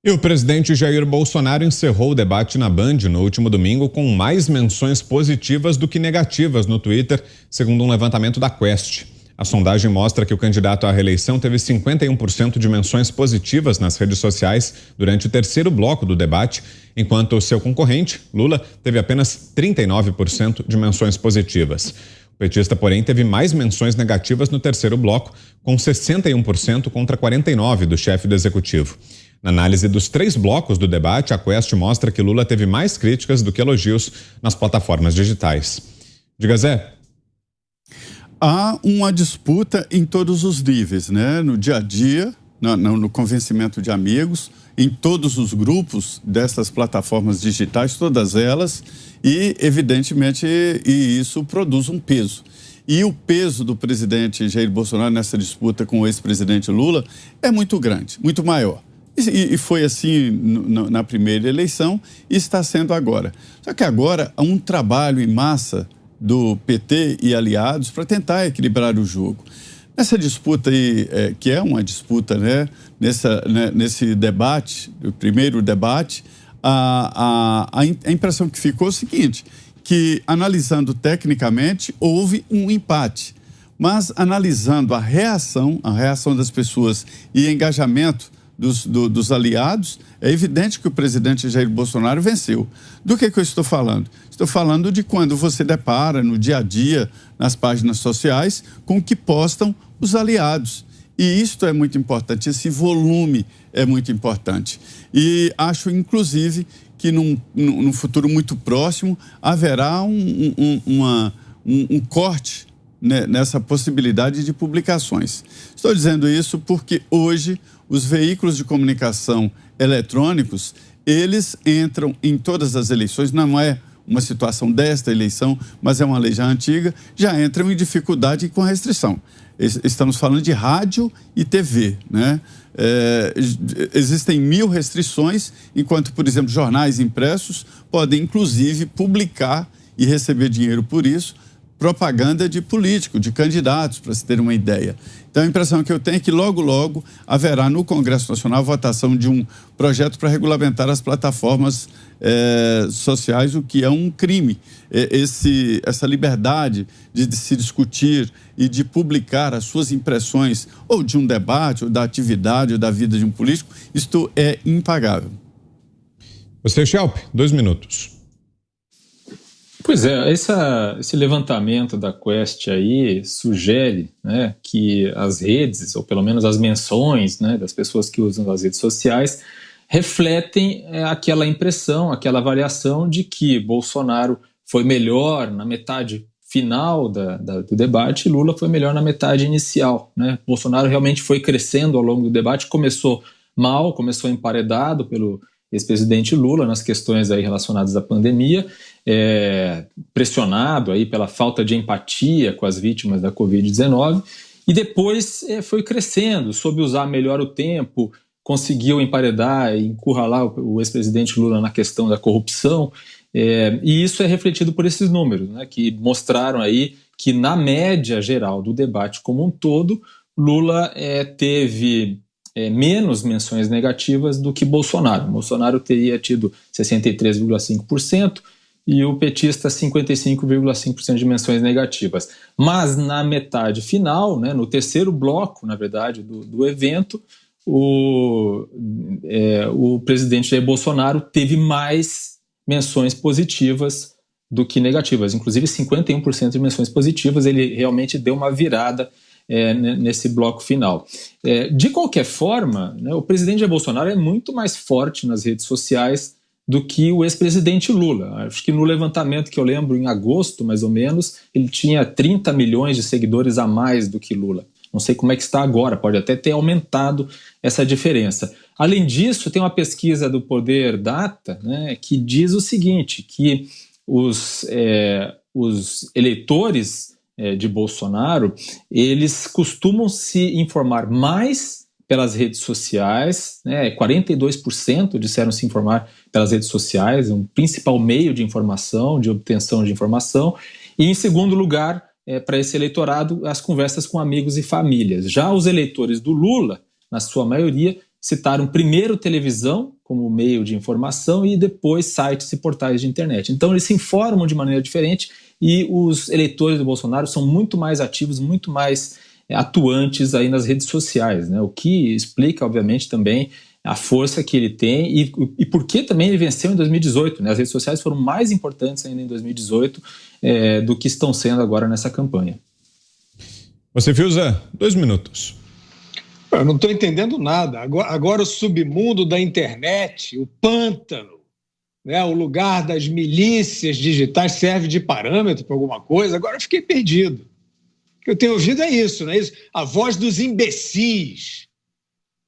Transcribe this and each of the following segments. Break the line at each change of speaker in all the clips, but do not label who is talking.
E o presidente Jair Bolsonaro encerrou o debate na Band no último domingo com mais menções positivas do que negativas no Twitter, segundo um levantamento da Quest. A sondagem mostra que o candidato à reeleição teve 51% de menções positivas nas redes sociais durante o terceiro bloco do debate, enquanto o seu concorrente, Lula, teve apenas 39% de menções positivas. O petista, porém, teve mais menções negativas no terceiro bloco, com 61% contra 49% do chefe do executivo. Na análise dos 3 blocos do debate, a Quest mostra que Lula teve mais críticas do que elogios nas plataformas digitais. Diga, Zé.
Há uma disputa em todos os níveis, né? No dia a dia, no convencimento de amigos, em todos os grupos dessas plataformas digitais, todas elas, e evidentemente isso produz um peso. E o peso do presidente Jair Bolsonaro nessa disputa com o ex-presidente Lula é muito grande, muito maior. E foi assim na primeira eleição e está sendo agora. Só que agora há um trabalho em massa do PT e aliados para tentar equilibrar o jogo. Nessa disputa aí, que é uma disputa, né, nesse debate, o primeiro debate, a impressão que ficou é o seguinte, que analisando tecnicamente houve um empate, mas analisando a reação das pessoas e engajamento dos aliados, é evidente que o presidente Jair Bolsonaro venceu. Do que eu estou falando? Estou falando de quando você depara no dia a dia, nas páginas sociais, com o que postam os aliados. E isto é muito importante, esse volume é muito importante. E acho, inclusive, que num futuro muito próximo haverá um corte, né, nessa possibilidade de publicações. Estou dizendo isso porque hoje os veículos de comunicação eletrônicos, eles entram em todas as eleições, não é uma situação desta eleição, mas é uma lei já antiga, já entram em dificuldade e com restrição. Estamos falando de rádio e TV, né? Existem 1000 restrições, enquanto, por exemplo, jornais impressos podem, inclusive, publicar e receber dinheiro por isso, propaganda de político, de candidatos, para se ter uma ideia. Então, a impressão que eu tenho é que logo, logo haverá no Congresso Nacional a votação de um projeto para regulamentar as plataformas sociais, o que é um crime. Essa liberdade de se discutir e de publicar as suas impressões, ou de um debate, ou da atividade, ou da vida de um político, isto é impagável.
Você, Schelp, 2 minutos.
Pois é, esse levantamento da Quest aí sugere, né, que as redes, ou pelo menos as menções, né, das pessoas que usam as redes sociais, refletem aquela impressão, aquela avaliação de que Bolsonaro foi melhor na metade final do debate e Lula foi melhor na metade inicial, né? Bolsonaro realmente foi crescendo ao longo do debate, começou mal, começou emparedado pelo ex-presidente Lula nas questões aí relacionadas à pandemia, pressionado aí pela falta de empatia com as vítimas da Covid-19, e depois foi crescendo, soube usar melhor o tempo, conseguiu emparedar e encurralar o ex-presidente Lula na questão da corrupção, e isso é refletido por esses números, né, que mostraram aí que na média geral do debate como um todo, Lula teve menos menções negativas do que Bolsonaro. Bolsonaro teria tido 63,5% e o petista 55,5% de menções negativas. Mas na metade final, né, no terceiro bloco, na verdade, do evento, o presidente Jair Bolsonaro teve mais menções positivas do que negativas, inclusive 51% de menções positivas. Ele realmente deu uma virada nesse bloco final. De qualquer forma, né, o presidente Jair Bolsonaro é muito mais forte nas redes sociais do que o ex-presidente Lula. Acho que no levantamento que eu lembro, em agosto, mais ou menos, ele tinha 30 milhões de seguidores a mais do que Lula. Não sei como é que está agora, pode até ter aumentado essa diferença. Além disso, tem uma pesquisa do Poder Data, né, que diz o seguinte, que os eleitores de Bolsonaro, eles costumam se informar mais pelas redes sociais, né? 42% disseram se informar pelas redes sociais, um principal meio de informação, de obtenção de informação, e em segundo lugar, para esse eleitorado, as conversas com amigos e famílias. Já os eleitores do Lula, na sua maioria, citaram primeiro televisão como meio de informação e depois sites e portais de internet. Então eles se informam de maneira diferente e os eleitores do Bolsonaro são muito mais ativos, muito mais atuantes aí nas redes sociais, né? O que explica, obviamente, também a força que ele tem e por que também ele venceu em 2018. Né? As redes sociais foram mais importantes ainda em 2018 do que estão sendo agora nessa campanha.
Você, Fiuza, 2 minutos.
Eu não estou entendendo nada. Agora o submundo da internet, o pântano, né, o lugar das milícias digitais serve de parâmetro para alguma coisa. Agora eu fiquei perdido. O que eu tenho ouvido é isso, não é isso? A voz dos imbecis.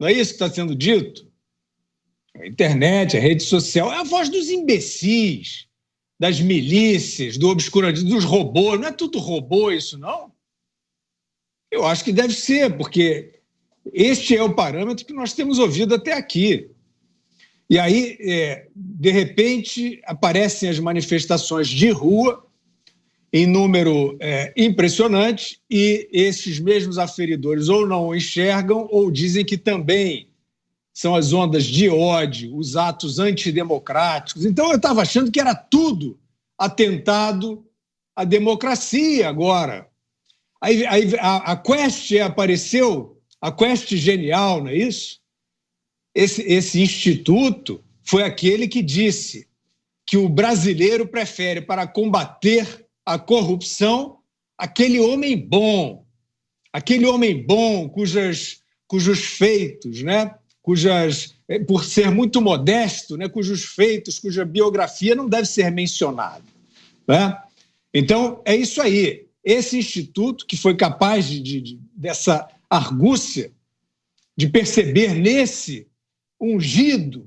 Não é isso que está sendo dito? A internet, a rede social, é a voz dos imbecis, das milícias, do obscurantismo, dos robôs. Não é tudo robô isso, não? Eu acho que deve ser, porque este é o parâmetro que nós temos ouvido até aqui. E aí, de repente, aparecem as manifestações de rua em número impressionante e esses mesmos aferidores ou não enxergam ou dizem que também são as ondas de ódio, os atos antidemocráticos. Então, eu estava achando que era tudo atentado à democracia agora. Aí a Quest apareceu, a Quest Genial, não é isso? Esse instituto foi aquele que disse que o brasileiro prefere, para combater a corrupção, aquele homem bom cujos feitos, né? Por ser muito modesto, né? Cujos feitos, cuja biografia não deve ser mencionada. Né? Então, é isso aí. Esse instituto que foi capaz dessa argúcia, de perceber nesse ungido,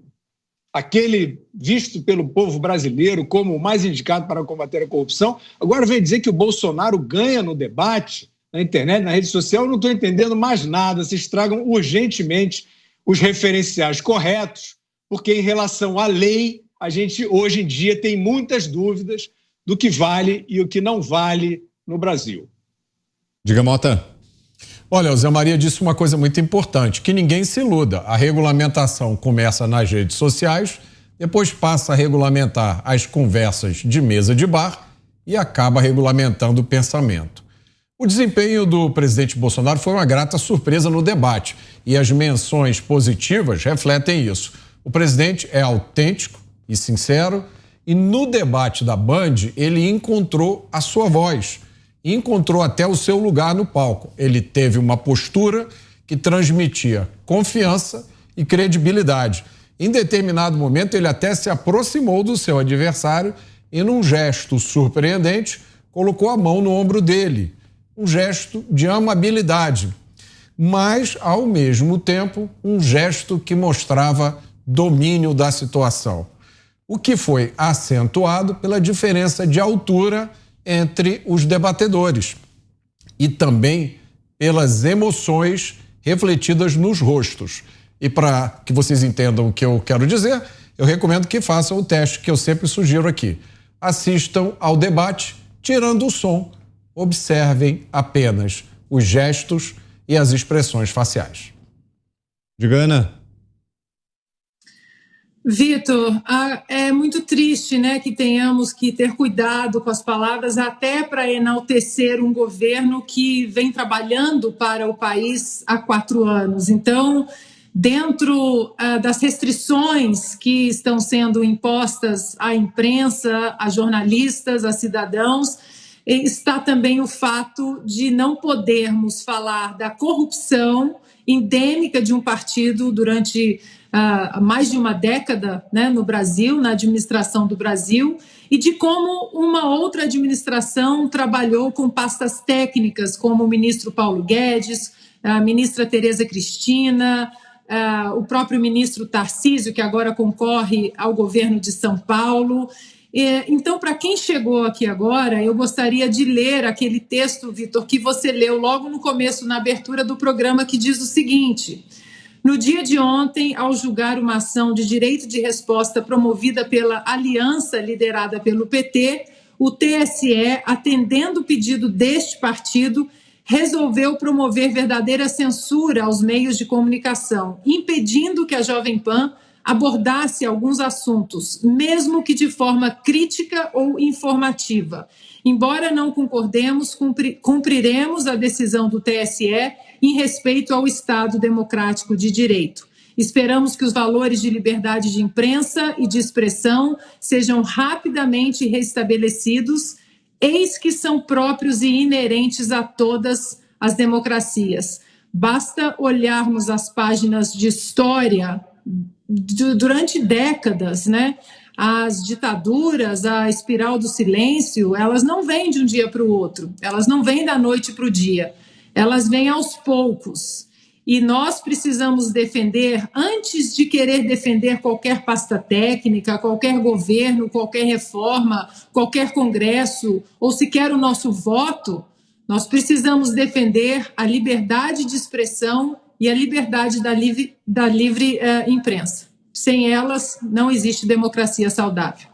aquele visto pelo povo brasileiro como o mais indicado para combater a corrupção, agora vem dizer que o Bolsonaro ganha no debate, na internet, na rede social. Eu não estou entendendo mais nada. Se estragam urgentemente os referenciais corretos, porque em relação à lei, a gente hoje em dia tem muitas dúvidas do que vale e o que não vale no Brasil.
Diga, Mota.
Olha, o Zé Maria disse uma coisa muito importante, que ninguém se iluda. A regulamentação começa nas redes sociais, depois passa a regulamentar as conversas de mesa de bar e acaba regulamentando o pensamento. O desempenho do presidente Bolsonaro foi uma grata surpresa no debate e as menções positivas refletem isso. O presidente é autêntico e sincero e no debate da Band ele encontrou a sua voz. E encontrou até o seu lugar no palco. Ele teve uma postura que transmitia confiança e credibilidade. Em determinado momento, ele até se aproximou do seu adversário e, num gesto surpreendente, colocou a mão no ombro dele. Um gesto de amabilidade, mas, ao mesmo tempo, um gesto que mostrava domínio da situação. O que foi acentuado pela diferença de altura entre os debatedores e também pelas emoções refletidas nos rostos. E para que vocês entendam o que eu quero dizer, eu recomendo que façam o teste que eu sempre sugiro aqui. Assistam ao debate, tirando o som, observem apenas os gestos e as expressões faciais.
Diga, Ana.
Vitor, é muito triste, né, que tenhamos que ter cuidado com as palavras até para enaltecer um governo que vem trabalhando para o país há 4 anos. Então, dentro das restrições que estão sendo impostas à imprensa, a jornalistas, a cidadãos, está também o fato de não podermos falar da corrupção endêmica de um partido durante mais de uma década, né, no Brasil, na administração do Brasil, e de como uma outra administração trabalhou com pastas técnicas, como o ministro Paulo Guedes, a ministra Tereza Cristina, o próprio ministro Tarcísio, que agora concorre ao governo de São Paulo. Então, para quem chegou aqui agora, eu gostaria de ler aquele texto, Vitor, que você leu logo no começo, na abertura do programa, que diz o seguinte: no dia de ontem, ao julgar uma ação de direito de resposta promovida pela aliança liderada pelo PT, o TSE, atendendo o pedido deste partido, resolveu promover verdadeira censura aos meios de comunicação, impedindo que a Jovem Pan abordasse alguns assuntos, mesmo que de forma crítica ou informativa. Embora não concordemos, cumpriremos a decisão do TSE em respeito ao Estado democrático de direito. Esperamos que os valores de liberdade de imprensa e de expressão sejam rapidamente restabelecidos, eis que são próprios e inerentes a todas as democracias. Basta olharmos as páginas de história durante décadas, né? As ditaduras, a espiral do silêncio, elas não vêm de um dia para o outro, elas não vêm da noite para o dia, elas vêm aos poucos. E nós precisamos defender, antes de querer defender qualquer pasta técnica, qualquer governo, qualquer reforma, qualquer congresso, ou sequer o nosso voto, nós precisamos defender a liberdade de expressão e a liberdade da livre imprensa. Sem elas, não existe democracia saudável.